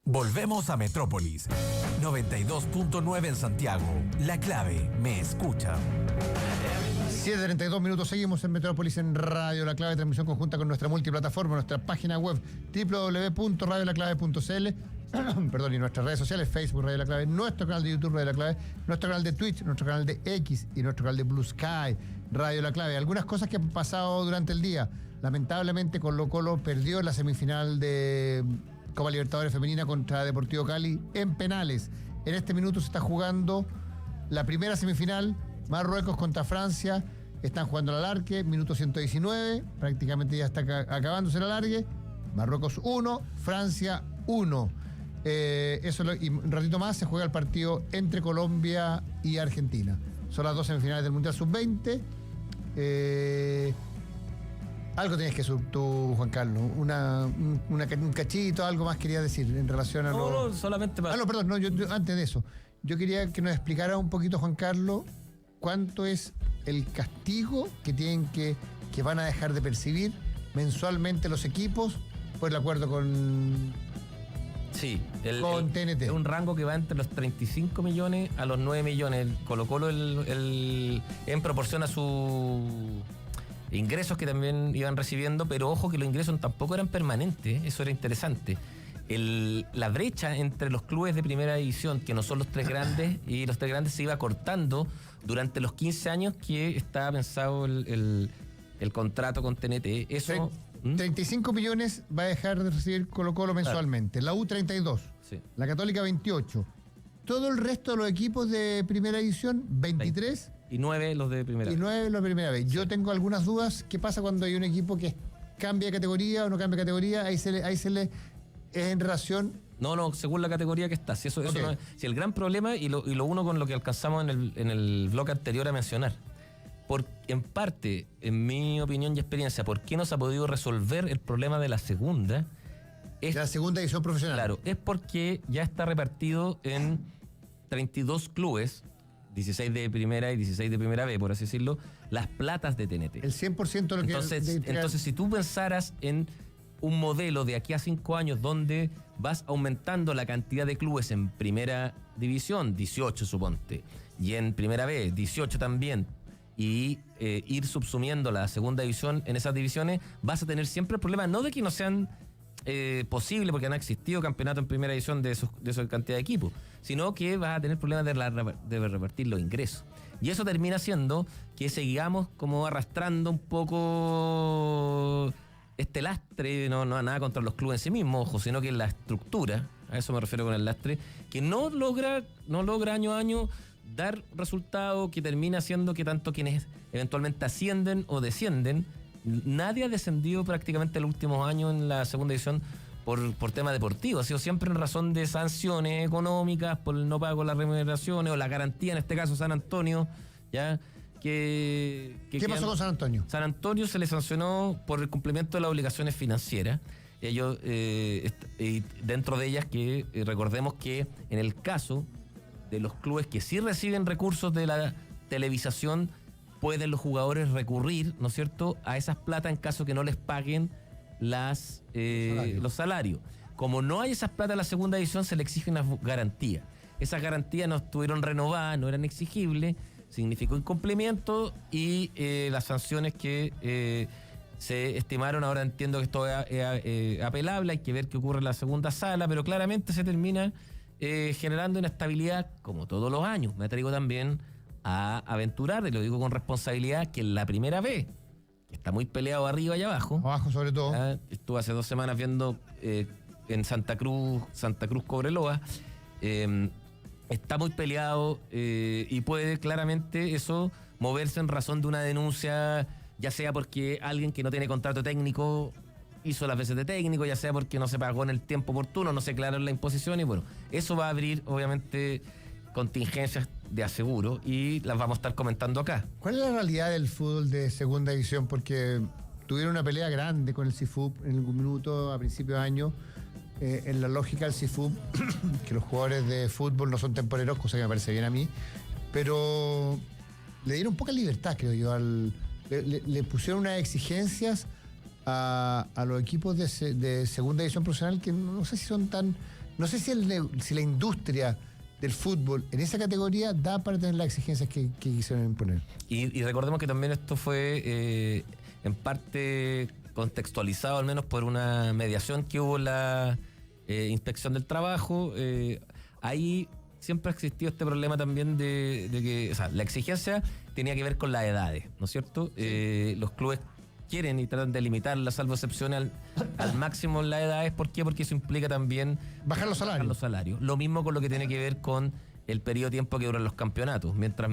Volvemos a Metrópolis 92.9 en Santiago. La clave, me escucha. 7:32 minutos, seguimos en Metrópolis en Radio La Clave, transmisión conjunta con nuestra multiplataforma, nuestra página web www.radiolaclave.cl perdón, y nuestras redes sociales, Facebook Radio La Clave, nuestro canal de YouTube Radio La Clave, nuestro canal de Twitch, nuestro canal de X y nuestro canal de Blue Sky Radio La Clave. Algunas cosas que han pasado durante el día. Lamentablemente Colo-Colo perdió la semifinal de Copa Libertadores Femenina contra Deportivo Cali en penales. En este minuto se está jugando la primera semifinal, Marruecos contra Francia. Están jugando el alargue, minuto 119, prácticamente ya está acabándose el alargue. Marruecos 1, Francia 1. Y un ratito más se juega el partido entre Colombia y Argentina. Son las dos semifinales del Mundial Sub-20. Algo tienes que subir tú, Juan Carlos. Un cachito, algo más quería decir en relación a No, solamente para... no, perdón, yo antes de eso. Yo quería que nos explicara un poquito, Juan Carlos, cuánto es el castigo que van a dejar de percibir mensualmente los equipos por el acuerdo con TNT. Es un rango que va entre los 35 millones a los 9 millones. Colo-Colo en proporción a sus ingresos que también iban recibiendo, pero ojo que los ingresos tampoco eran permanentes, eso era interesante. La brecha entre los clubes de primera división, que no son los tres grandes, y los tres grandes se iba cortando durante los 15 años que estaba pensado el contrato con TNT. Eso... 35 millones va a dejar de recibir Colo-Colo mensualmente. La U 32, sí. La Católica 28. Todo el resto de los equipos de primera división, 23. Y 9 los de primera vez. Y 9 los de primera vez. Yo tengo algunas dudas. ¿Qué pasa cuando hay un equipo que cambia de categoría o no cambia de categoría? Ahí se le es en relación... No, según la categoría que está. Si eso no es, si el gran problema, y lo uno con lo que alcanzamos en el bloque anterior a mencionar, en parte, en mi opinión y experiencia, ¿por qué no se ha podido resolver el problema de la segunda? La segunda división profesional. Claro, es porque ya está repartido en 32 clubes, 16 de primera y 16 de primera B, por así decirlo, las platas de TNT. El 100% de lo que... Entonces, si tú pensaras en un modelo de aquí a 5 años donde vas aumentando la cantidad de clubes en primera división, 18 suponte, y en primera B, 18 también, y ir subsumiendo la segunda división en esas divisiones, vas a tener siempre el problema, no de que no sean posibles, porque no ha existido campeonato en primera división de esa cantidad de equipos, sino que vas a tener problemas de repartir los ingresos. Y eso termina siendo que sigamos como arrastrando un poco este lastre, no nada contra los clubes en sí mismos, ojo, sino que la estructura, a eso me refiero con el lastre, que no logra año a año dar resultado, que termina siendo que tanto quienes eventualmente ascienden o descienden, nadie ha descendido prácticamente en los últimos años en la segunda división por tema deportivo, ha sido siempre en razón de sanciones económicas por el no pago de las remuneraciones o la garantía, en este caso San Antonio, ya ¿Qué pasó con San Antonio? San Antonio se le sancionó por el cumplimiento de las obligaciones financieras. Ellos, dentro de ellas, que recordemos que en el caso de los clubes que sí reciben recursos de la televisación, pueden los jugadores recurrir, ¿no es cierto?, a esas plata en caso que no les paguen los salarios. Como no hay esas plata en la segunda división, se le exigen unas garantías. Esas garantías no estuvieron renovadas, no eran exigibles, significó incumplimiento y las sanciones que se estimaron, ahora entiendo que esto es apelable, hay que ver qué ocurre en la segunda sala, pero claramente se termina generando inestabilidad como todos los años. Me atrevo también a aventurar, y lo digo con responsabilidad, que en la primera vez, que está muy peleado arriba y abajo. Abajo sobre todo. Estuve hace 2 semanas viendo en Santa Cruz Cobreloa, está muy peleado y puede claramente eso moverse en razón de una denuncia, ya sea porque alguien que no tiene contrato técnico hizo las veces de técnico, ya sea porque no se pagó en el tiempo oportuno, no se aclaró en la imposición, y bueno, eso va a abrir obviamente contingencias de aseguro y las vamos a estar comentando acá. ¿Cuál es la realidad del fútbol de segunda división? Porque tuvieron una pelea grande con el CIFUB en algún minuto a principios de año. En la lógica del CIFUB, que los jugadores de fútbol no son temporeros, cosa que me parece bien a mí, pero le dieron poca libertad, creo yo, le pusieron unas exigencias a los equipos de segunda división profesional que no sé si son tan No sé si la industria del fútbol en esa categoría da para tener las exigencias que quisieron imponer. Y recordemos que también esto fue en parte contextualizado, al menos por una mediación que hubo en la inspección del trabajo. Ahí siempre ha existido este problema también de que, o sea, la exigencia tenía que ver con las edades, ¿no es cierto? Los clubes quieren y tratan de limitar la salvo excepción al máximo en las edades. ¿Por qué? Porque eso implica también bajar los salarios. Lo mismo con lo que tiene que ver con el periodo de tiempo que duran los campeonatos. Mientras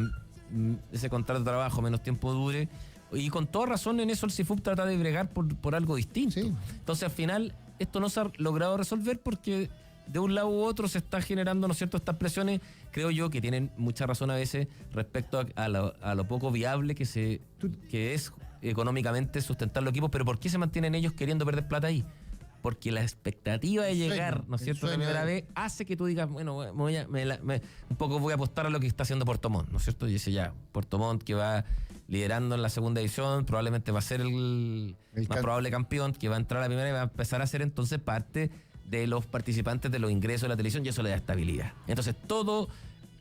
ese contrato de trabajo menos tiempo dure, y con toda razón en eso el CIFUB trata de bregar por algo distinto. Sí. Entonces al final esto no se ha logrado resolver porque de un lado u otro se está generando, ¿no es cierto?, estas presiones, creo yo, que tienen mucha razón a veces respecto a lo poco viable que es económicamente sustentar los equipos. Pero ¿por qué se mantienen ellos queriendo perder plata ahí? Porque la expectativa de llegar, ¿no es cierto?, de primera vez, hace que tú digas, bueno, un poco voy a apostar a lo que está haciendo Puerto Montt, ¿no es cierto? Y dice ya, Puerto Montt, que va liderando en la segunda edición, probablemente va a ser el más probable campeón, que va a entrar a la primera y va a empezar a ser entonces parte de los participantes de los ingresos de la televisión, y eso le da estabilidad. Entonces todo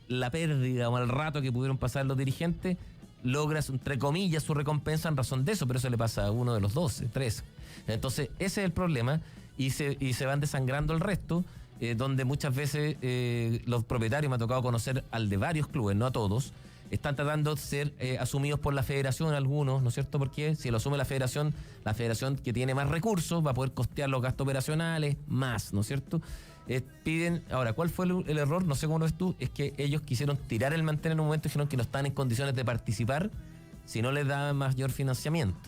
la pérdida o el rato que pudieron pasar los dirigentes, logras, entre comillas, su recompensa en razón de eso, pero eso le pasa a uno de los 12, 13. Entonces ese es el problema, y se van desangrando el resto, donde muchas veces los propietarios, me ha tocado conocer al de varios clubes, no a todos, están tratando de ser asumidos por la federación algunos, ¿no es cierto? Porque si lo asume la federación que tiene más recursos va a poder costear los gastos operacionales más, ¿no es cierto? Piden, ahora, ¿cuál fue el error? No sé cómo lo ves tú, es que ellos quisieron tirar el mantel en un momento y dijeron que no están en condiciones de participar si no les daban mayor financiamiento.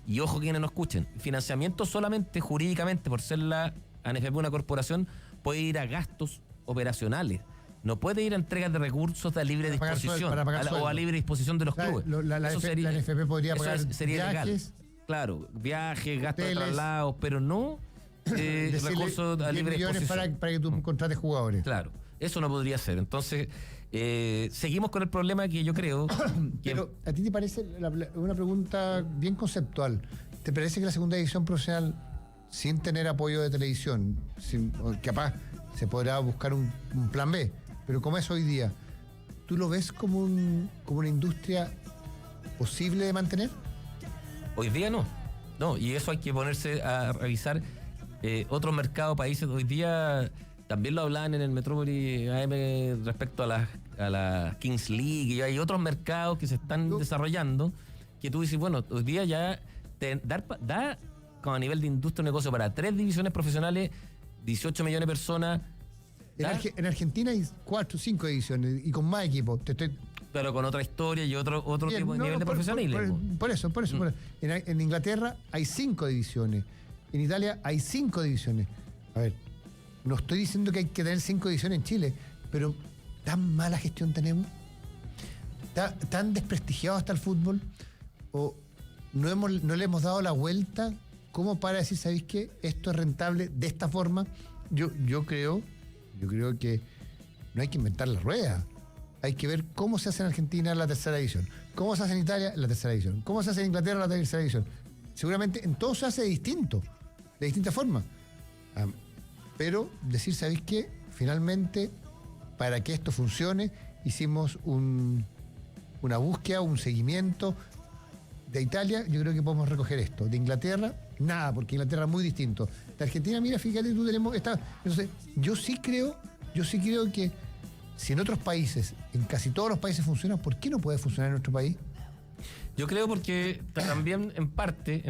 Y ojo, quienes no escuchen, financiamiento solamente jurídicamente, por ser la ANFP una corporación, puede ir a gastos operacionales. No puede ir a entregas de recursos de libre disposición o a libre disposición de los clubes. La NFP podría pagar viajes. Claro, viajes, gastos de traslados, pero no recursos a libre disposición. Para que tú contrates jugadores. Claro, eso no podría ser. Entonces, seguimos con el problema que yo creo Pero, ¿a ti te parece, una pregunta bien conceptual, ¿te parece que la segunda división profesional, sin tener apoyo de televisión, capaz se podrá buscar un plan B, pero como es hoy día, ¿tú lo ves como una industria posible de mantener? Hoy día no. No, y eso hay que ponerse a revisar otros mercados, países. Hoy día también lo hablaban en el Metrópoli AM respecto a la Kings League, y hay otros mercados que se están desarrollando, que tú dices, bueno, hoy día ya da como a nivel de industria un negocio para 3 divisiones profesionales, 18 millones de personas. En Argentina hay 4 o 5 ediciones y con más equipos. Pero con otra historia y otro tipo de nivel de profesionalismo. Por eso. En Inglaterra hay 5 divisiones. En Italia hay 5 divisiones. A ver, no estoy diciendo que hay que tener 5 divisiones en Chile, pero ¿tan mala gestión tenemos? ¿Tan desprestigiado está el fútbol? ¿O no le hemos dado la vuelta como para decir, ¿sabéis qué? Esto es rentable de esta forma? Yo creo que no hay que inventar la rueda. Hay que ver cómo se hace en Argentina la tercera división, cómo se hace en Italia la tercera división, cómo se hace en Inglaterra la tercera división. Seguramente en todo se hace de distinta forma. Pero decir, ¿sabéis qué? Finalmente, para que esto funcione, hicimos una búsqueda, un seguimiento. De Italia, yo creo que podemos recoger esto. De Inglaterra, nada, porque Inglaterra es muy distinto. De Argentina, mira, fíjate, tú tenemos esta. Entonces, yo sí creo que si en otros países, en casi todos los países funciona, ¿por qué no puede funcionar en nuestro país? Yo creo porque también en parte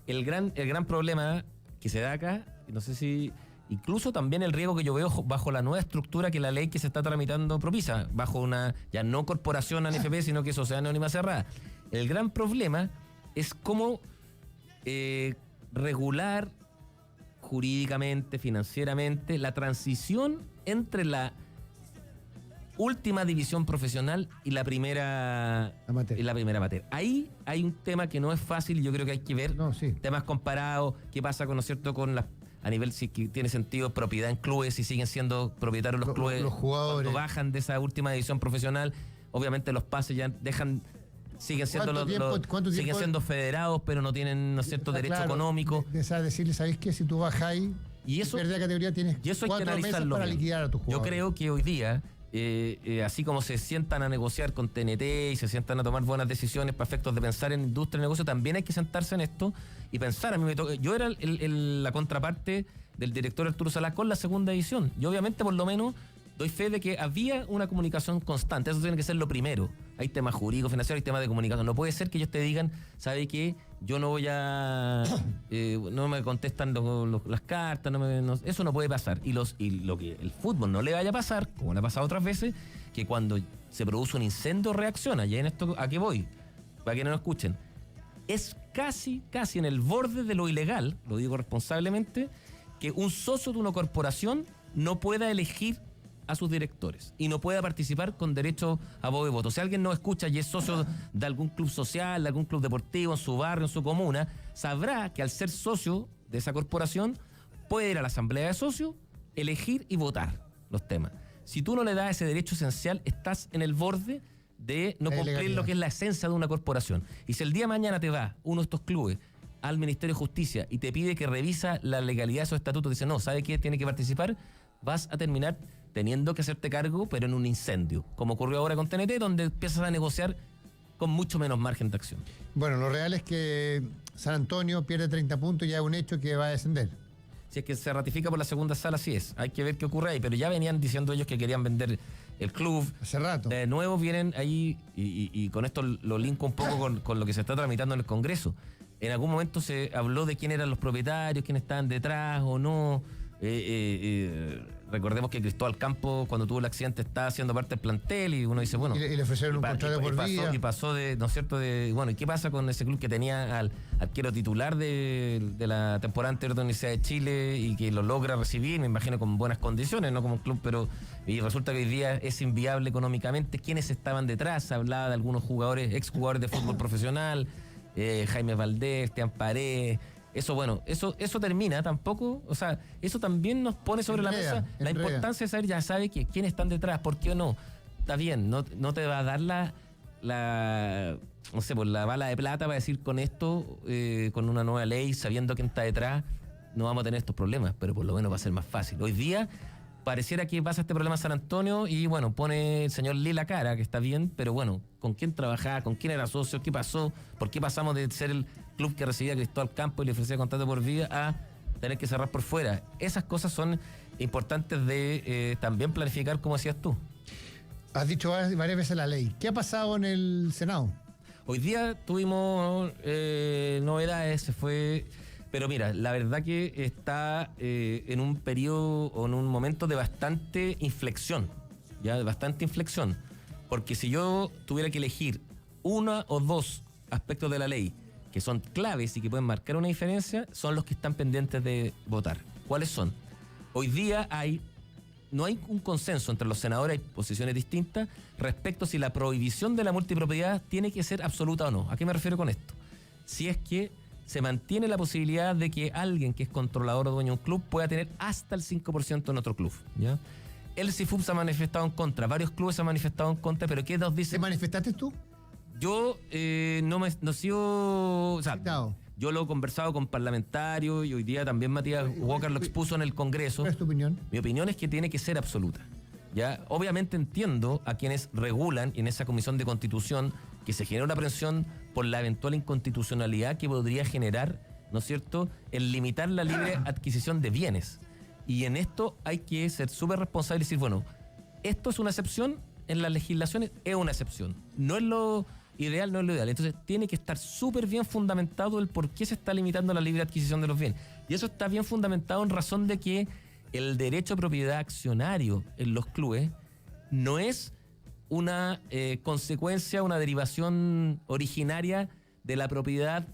el gran problema que se da acá, no sé si incluso también el riesgo que yo veo bajo la nueva estructura que la ley que se está tramitando propicia, bajo una ya no corporación ANFP, sino que es sociedad anónima cerrada. El gran problema es cómo regular jurídicamente, financieramente, la transición entre la última división profesional y la primera amateur. Ahí hay un tema que no es fácil, y yo creo que hay que ver temas comparados, qué pasa con, ¿no es cierto?, con a nivel, si tiene sentido, propiedad en clubes, si siguen siendo propietarios los clubes, los jugadores, cuando bajan de esa última división profesional, obviamente los pases ya siguen siendo siguen siendo federados, pero no tienen, ¿no es cierto?, derecho económico. Decirle, ¿sabéis qué? Si tú bajas ahí, Y eso, pierde la categoría, tienes y eso hay que 4 meses analizarlo para bien. liquidar a tus Yo jugadores. creo que hoy día, así como se sientan a negociar con TNT y se sientan a tomar buenas decisiones para efectos de pensar en industria y negocio, también hay que sentarse en esto y pensar. A mí yo era la contraparte del director Arturo Salá con la segunda edición. Yo obviamente por lo menos doy fe de que había una comunicación constante. Eso tiene que ser lo primero. Hay temas jurídicos, financieros, hay temas de comunicación. No puede ser que ellos te digan, ¿sabe qué? Yo no voy a... no me contestan las cartas, eso no puede pasar. Y lo que el fútbol no le vaya a pasar, como le ha pasado otras veces, que cuando se produce un incendio reacciona. Y en esto, ¿a qué voy? Para que no lo escuchen. Es casi en el borde de lo ilegal, lo digo responsablemente, que un socio de una corporación no pueda elegir a sus directores y no pueda participar con derecho a voz y voto. Si alguien no escucha y es socio de algún club social, de algún club deportivo, en su barrio, en su comuna, sabrá que al ser socio de esa corporación puede ir a la asamblea de socios, elegir y votar los temas. Si tú no le das ese derecho esencial, estás en el borde de no cumplir lo que es la esencia de una corporación. Y si el día de mañana te va uno de estos clubes al Ministerio de Justicia y te pide que revisa la legalidad de esos estatutos, dice, no, ¿sabe qué? Tiene que participar, vas a terminar teniendo que hacerte cargo, pero en un incendio, como ocurrió ahora con TNT, donde empiezas a negociar con mucho menos margen de acción. Bueno, lo real es que San Antonio pierde 30 puntos y ya es un hecho que va a descender. Si es que se ratifica por la segunda sala, así es. Hay que ver qué ocurre ahí, pero ya venían diciendo ellos que querían vender el club. Hace rato. De nuevo vienen ahí, y con esto lo linko un poco con lo que se está tramitando en el Congreso. En algún momento se habló de quién eran los propietarios, quiénes estaban detrás o no. Recordemos que Cristóbal Campos, cuando tuvo el accidente, estaba haciendo parte del plantel y uno dice, bueno... Y le ofrecieron un contrato por vida. Y pasó de, ¿no es cierto? Bueno, ¿y qué pasa con ese club que tenía al arquero titular de la temporada anterior de la Universidad de Chile y que lo logra recibir, me imagino, con buenas condiciones, no como un club, pero... Y resulta que hoy día es inviable económicamente. ¿Quiénes estaban detrás? Se hablaba de algunos jugadores, exjugadores de fútbol profesional, Jaime Valdés, Esteban Paredes... Eso, bueno, eso termina tampoco, o sea, eso también nos pone sobre la mesa la importancia de saber, ya sabe quiénes están detrás, por qué o no. Está bien, no te va a dar no sé, pues la bala de plata para decir con esto, con una nueva ley, sabiendo quién está detrás, no vamos a tener estos problemas, pero por lo menos va a ser más fácil. Hoy día pareciera que pasa este problema en San Antonio y bueno, pone el señor Lee la cara, que está bien, pero bueno, ¿con quién trabajaba? ¿Con quién era socio? ¿Qué pasó? ¿Por qué pasamos de ser el club que recibía a Cristóbal Campos y le ofrecía contrato por vida a tener que cerrar por fuera? Esas cosas son importantes de también planificar, como decías tú. Has dicho varias veces la ley. ¿Qué ha pasado en el Senado? Hoy día tuvimos novedades, se fue... Pero mira, la verdad que está en un periodo o en un momento de bastante inflexión, ya de bastante inflexión, porque si yo tuviera que elegir uno o dos aspectos de la ley que son claves y que pueden marcar una diferencia, son los que están pendientes de votar. ¿Cuáles son? Hoy día no hay un consenso entre los senadores, hay posiciones distintas respecto a si la prohibición de la multipropiedad tiene que ser absoluta o no. ¿A qué me refiero con esto? Si es que se mantiene la posibilidad de que alguien que es controlador o dueño de un club pueda tener hasta el 5% en otro club, ¿ya? El CIFUB se ha manifestado en contra, varios clubes se han manifestado en contra, pero ¿qué nos dice? ¿Te manifestaste tú? Yo no sigo... O sea, Citado. yo lo he conversado con parlamentarios y hoy día también Matías Walker lo expuso en el Congreso. ¿Cuál es tu opinión? Mi opinión es que tiene que ser absoluta. ¿Ya? Obviamente entiendo a quienes regulan en esa comisión de constitución que se genera una presión por la eventual inconstitucionalidad que podría generar, ¿no es cierto?, el limitar la libre adquisición de bienes. Y en esto hay que ser súper responsable y decir, bueno, esto es una excepción, en las legislaciones es una excepción. No es lo ideal, no es lo ideal. Entonces tiene que estar súper bien fundamentado el por qué se está limitando la libre adquisición de los bienes. Y eso está bien fundamentado en razón de que el derecho a propiedad accionario en los clubes no es una consecuencia, una derivación originaria de la propiedad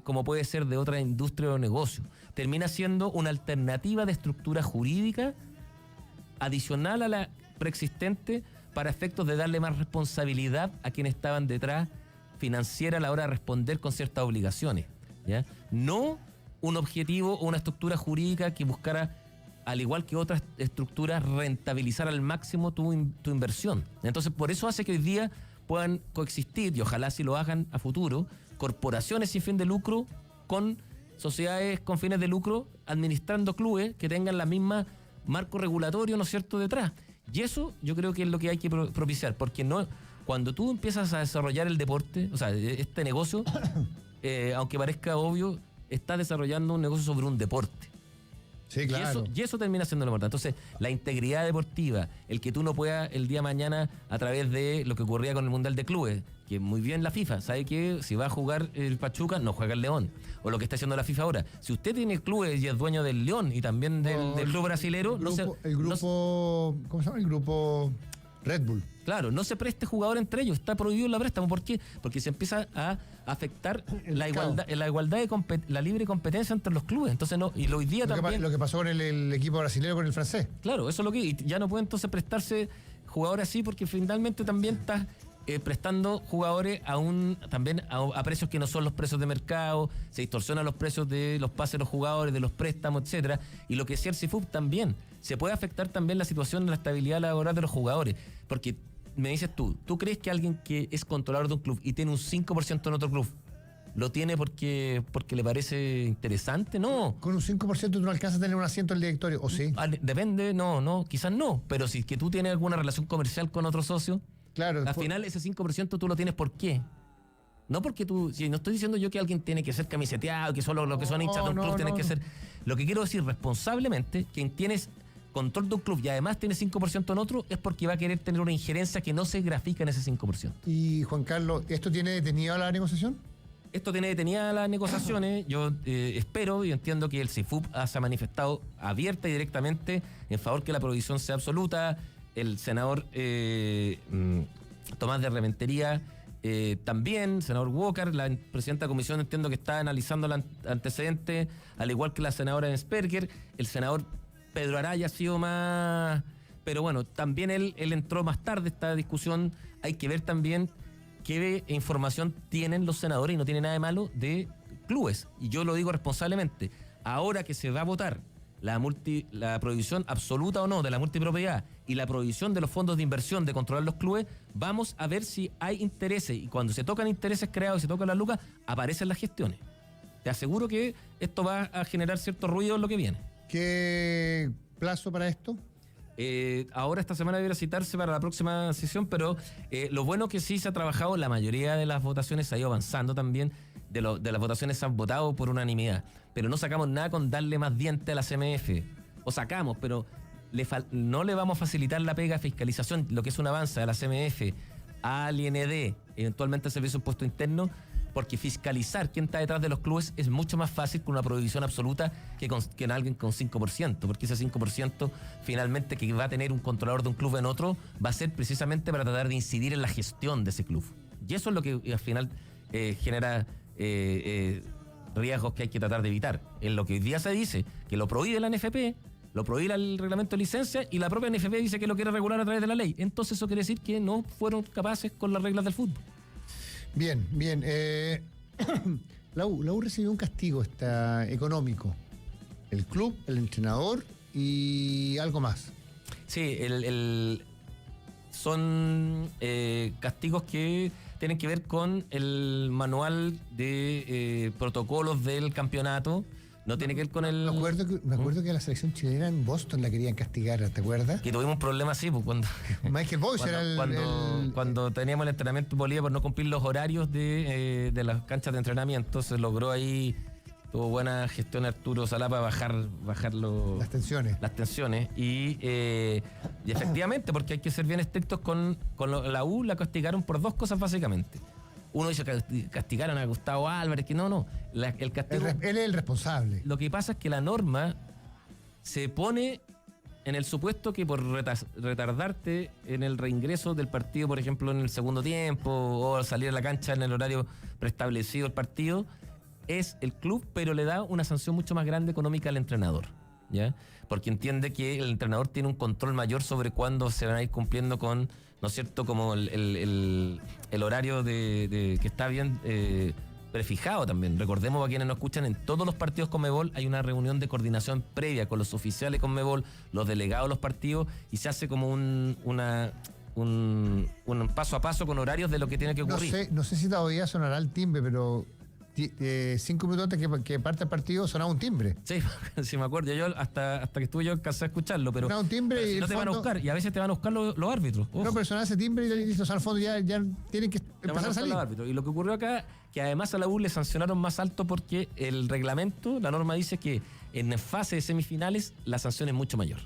como puede ser de otra industria o negocio. Termina siendo una alternativa de estructura jurídica adicional a la preexistente para efectos de darle más responsabilidad a quienes estaban detrás financiera a la hora de responder con ciertas obligaciones, ¿ya? No un objetivo o una estructura jurídica que buscara, al igual que otras estructuras, rentabilizar al máximo tu inversión. Entonces, por eso hace que hoy día puedan coexistir, y ojalá si lo hagan a futuro, corporaciones sin fin de lucro con sociedades con fines de lucro administrando clubes que tengan la misma marco regulatorio, ¿no es cierto?, detrás. Y eso yo creo que es lo que hay que propiciar, porque no, cuando tú empiezas a desarrollar el deporte, o sea, este negocio, aunque parezca obvio, estás desarrollando un negocio sobre un deporte. Sí, claro. Y eso termina siendo lo importante. Entonces, la integridad deportiva, el que tú no puedas el día de mañana, a través de lo que ocurría con el Mundial de Clubes, que muy bien la FIFA, sabe que si va a jugar el Pachuca, no juega el León. O lo que está haciendo la FIFA ahora. Si usted tiene clubes y es dueño del León y también del club brasilero, el grupo, ¿cómo se llama? El grupo Red Bull. Claro, no se preste jugador entre ellos, está prohibido la préstamo. ¿Por qué? Porque se empieza a afectar la igualdad la libre competencia entre los clubes. Entonces no, y hoy día también. Lo que pasó con el equipo brasileño con el francés. Claro, eso es lo que. Y ya no puede entonces prestarse jugadores así, porque finalmente también estás prestando jugadores también a precios que no son los precios de mercado, se distorsionan los precios de los pases de los jugadores, de los préstamos, etcétera. Y lo que decía el CIFUB también, se puede afectar también la situación de la estabilidad laboral de los jugadores, porque me dices ¿tú crees que alguien que es controlador de un club y tiene un 5% en otro club, lo tiene porque le parece interesante? No. Con un 5% tú no alcanzas a tener un asiento en el directorio, ¿o sí? Depende, no, quizás no, pero si es que tú tienes alguna relación comercial con otro socio, claro, al final ese 5% tú lo tienes, ¿por qué? No porque si no estoy diciendo yo que alguien tiene que ser camiseteado, que solo los que son hinchas de un club tienen que ser. Lo que quiero decir responsablemente, quien tienes control de un club y además tiene 5% en otro, es porque va a querer tener una injerencia que no se grafica en ese 5%. Y Juan Carlos, ¿esto tiene detenida la negociación? Esto tiene detenidas las negociaciones. Yo espero y entiendo que el CIFUB se ha manifestado abierta y directamente en favor que la prohibición sea absoluta. El senador Tomás de Rementería también, senador Walker, la presidenta de comisión, entiendo que está analizando el antecedente, al igual que la senadora Ensperger. El senador Pedro Araya ha sido más... Pero bueno, también él entró más tarde a esta discusión. Hay que ver también qué información tienen los senadores, y no tiene nada de malo, de clubes. Y yo lo digo responsablemente. Ahora que se va a votar la prohibición absoluta o no de la multipropiedad y la prohibición de los fondos de inversión de controlar los clubes, vamos a ver si hay intereses, y cuando se tocan intereses creados y se tocan las lucas, aparecen las gestiones. Te aseguro que esto va a generar cierto ruido en lo que viene. ¿Qué plazo para esto? Ahora esta semana debería citarse para la próxima sesión, pero lo bueno que sí se ha trabajado, la mayoría de las votaciones ha ido avanzando también, de las votaciones se han votado por unanimidad, pero no sacamos nada con darle más diente a la CMF, o sacamos, pero no le vamos a facilitar la pega de fiscalización, lo que es un avance a la CMF, al IND, eventualmente al Servicio de Impuesto Interno, porque fiscalizar quién está detrás de los clubes es mucho más fácil con una prohibición absoluta que en alguien con 5%, porque ese 5% finalmente que va a tener un controlador de un club en otro va a ser precisamente para tratar de incidir en la gestión de ese club. Y eso es lo que al final genera riesgos que hay que tratar de evitar. En lo que hoy día se dice, que lo prohíbe la NFP, lo prohíbe el reglamento de licencia, y la propia NFP dice que lo quiere regular a través de la ley. Entonces eso quiere decir que no fueron capaces con las reglas del fútbol. Bien. La U recibió un castigo económico. El club, el entrenador y algo más. Sí, son castigos que tienen que ver con el manual de protocolos del campeonato. No tiene que ver con el... Me acuerdo que la selección chilena en Boston la querían castigar, ¿te acuerdas? Que tuvimos un problema así, pues cuando... Michael Boyce era cuando teníamos el entrenamiento en Bolivia por no cumplir los horarios de las canchas de entrenamiento, se logró ahí, tuvo buena gestión Arturo Salá para bajar las tensiones. Y efectivamente, porque hay que ser bien estrictos con la U, la castigaron por dos cosas básicamente. Uno dice que castigaron a Gustavo Álvarez, que no. El castigo... Él es el responsable. Lo que pasa es que la norma se pone en el supuesto que por retardarte en el reingreso del partido, por ejemplo, en el segundo tiempo, o salir a la cancha en el horario preestablecido del partido, es el club, pero le da una sanción mucho más grande económica al entrenador, ¿ya? Porque entiende que el entrenador tiene un control mayor sobre cuándo se van a ir cumpliendo con, ¿no es cierto?, como el horario que está bien prefijado también. Recordemos, a quienes nos escuchan, en todos los partidos Conmebol hay una reunión de coordinación previa con los oficiales Conmebol, los delegados de los partidos, y se hace como un paso a paso con horarios de lo que tiene que ocurrir. No sé si todavía sonará el timbre, pero 5 minutos antes que parte el partido sonaba un timbre. Sí, sí me acuerdo. Yo hasta que estuve yo alcancé a escucharlo, pero, Sonaba un timbre pero y si no el te van a fondo- buscar, y a veces te van a buscar los árbitros. Ojo. No, pero sonaba ese timbre y listo, o sea, al fondo ya tienen que Te van a empezar a buscar salir. los árbitros. Y lo que ocurrió acá, que además a la U le sancionaron más alto porque el reglamento, la norma dice que en fase de semifinales la sanción es mucho mayor.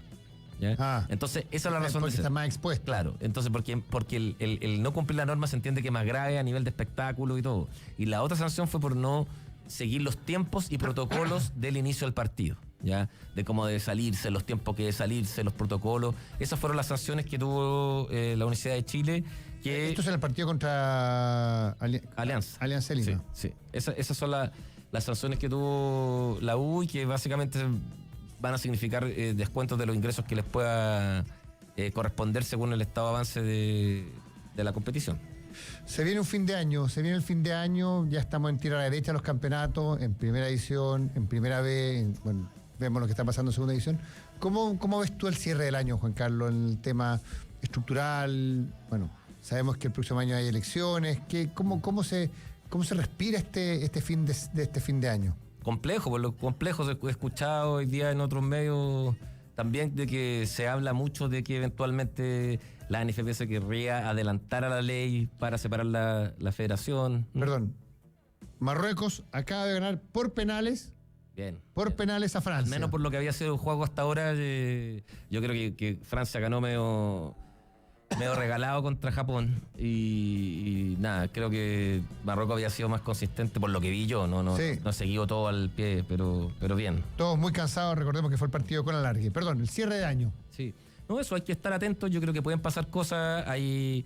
¿Ya? Ah. Entonces, esa es la razón Porque de ser. está más expuesto. Claro, entonces porque el no cumplir la norma se entiende que es más grave a nivel de espectáculo y todo. Y la otra sanción fue por no seguir los tiempos y protocolos del inicio del partido, ¿ya? De cómo debe salirse, los tiempos que debe salirse, los protocolos. Esas fueron las sanciones que tuvo la Universidad de Chile. Que Esto es en el partido contra Alianza. Alianza Lima. Sí, sí. Esas son las sanciones que tuvo la U y que básicamente van a significar descuentos de los ingresos que les pueda corresponder según el estado de avance de la competición. Se viene el fin de año, ya estamos en tiro a la derecha los campeonatos, en primera edición, en primera B, bueno, vemos lo que está pasando en segunda edición. ¿Cómo ves tú el cierre del año, Juan Carlos, en el tema estructural? Bueno, sabemos que el próximo año hay elecciones, ¿cómo se respira este fin de año? Complejo, por lo complejo he escuchado hoy día en otros medios también de que se habla mucho de que eventualmente la NFP se querría adelantar a la ley para separar la federación. Perdón, Marruecos acaba de ganar por penales Bien. penales a Francia. Al menos por lo que había sido el juego hasta ahora, yo creo que Francia ganó medio regalado contra Japón y nada, creo que Marruecos había sido más consistente por lo que vi yo, no Sí. he seguido todo al pie, pero bien. Todos muy cansados, recordemos que fue el partido con alargue. Perdón, el cierre de año. Sí. No, eso hay que estar atentos, yo creo que pueden pasar cosas, ahí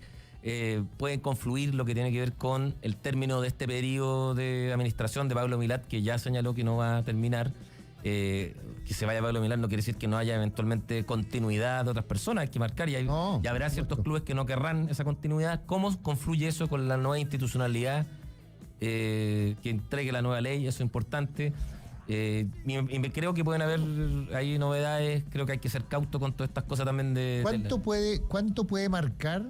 pueden confluir lo que tiene que ver con el término de este periodo de administración de Pablo Milat, que ya señaló que no va a terminar. Que se vaya Pablo Milán no quiere decir que no haya eventualmente continuidad de otras personas, hay que marcar, y No, ya habrá por ciertos supuesto. clubes que no querrán esa continuidad. ¿Cómo confluye eso con la nueva institucionalidad que entregue la nueva ley? Eso es importante. Y creo que pueden haber ahí novedades, creo que hay que ser cauto con todas estas cosas también ¿Cuánto puede marcar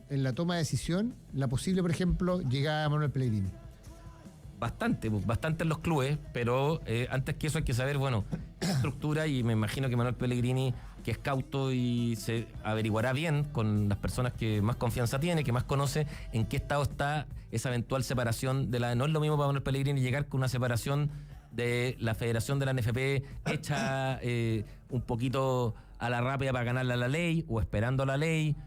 en la toma de decisión la posible, por ejemplo, llegada de Manuel Pellegrini? Bastante en los clubes, pero antes que eso hay que saber, bueno, estructura, y me imagino que Manuel Pellegrini, que es cauto y se averiguará bien con las personas que más confianza tiene, que más conoce, en qué estado está esa eventual separación de la... No es lo mismo para Manuel Pellegrini llegar con una separación de la federación de la NFP hecha un poquito a la rápida para ganarle a la ley, o esperando la ley,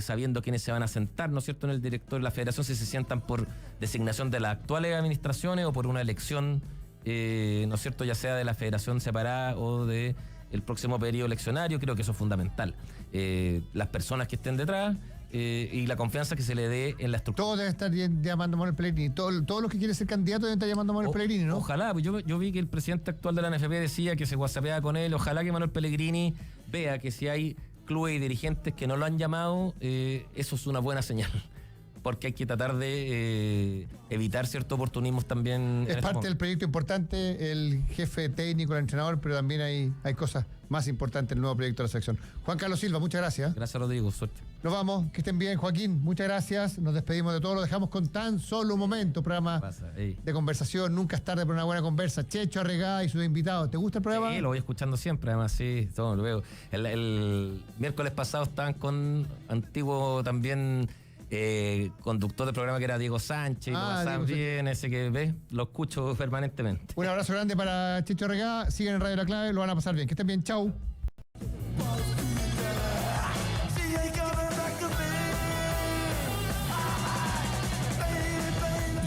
sabiendo quiénes se van a sentar, ¿no es cierto?, en el director de la federación, si se sientan por designación de las actuales administraciones o por una elección, ¿no es cierto?, ya sea de la federación separada o de el próximo periodo eleccionario. Creo que eso es fundamental. Las personas que estén detrás y la confianza que se le dé en la estructura. Todos deben estar llamando a Manuel Pellegrini. Todos los que quieren ser candidatos deben estar llamando a Manuel Pellegrini, ¿no? Ojalá, pues yo vi que el presidente actual de la NFP decía que se whatsappeaba con él. Ojalá que Manuel Pellegrini vea que si hay clubes y dirigentes que no lo han llamado, eso es una buena señal, porque hay que tratar de evitar ciertos oportunismos también. Es parte del proyecto importante, el jefe técnico, el entrenador, pero también hay cosas más importantes en el nuevo proyecto de la selección. Juan Carlos Silva, muchas gracias. Gracias, Rodrigo, suerte. Nos vamos, que estén bien, Joaquín, muchas gracias. Nos despedimos de todos, lo dejamos con tan solo un momento, programa de conversación, nunca es tarde para una buena conversa. Checho Arregada y sus invitados. ¿Te gusta el programa? Sí, lo voy escuchando siempre, además, sí, todo lo veo. El miércoles pasado estaban con antiguo también conductor del programa, que era Diego Sánchez, y lo pasaban bien, ese que ves, lo escucho permanentemente. Un abrazo grande para Checho Arregada, siguen en Radio La Clave, lo van a pasar bien. Que estén bien, chau.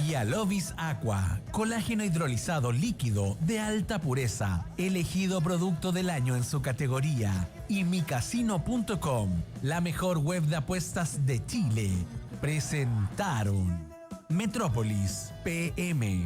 Yalovis Aqua, colágeno hidrolizado líquido de alta pureza, elegido producto del año en su categoría. Y micasino.com, la mejor web de apuestas de Chile, presentaron Metrópolis PM.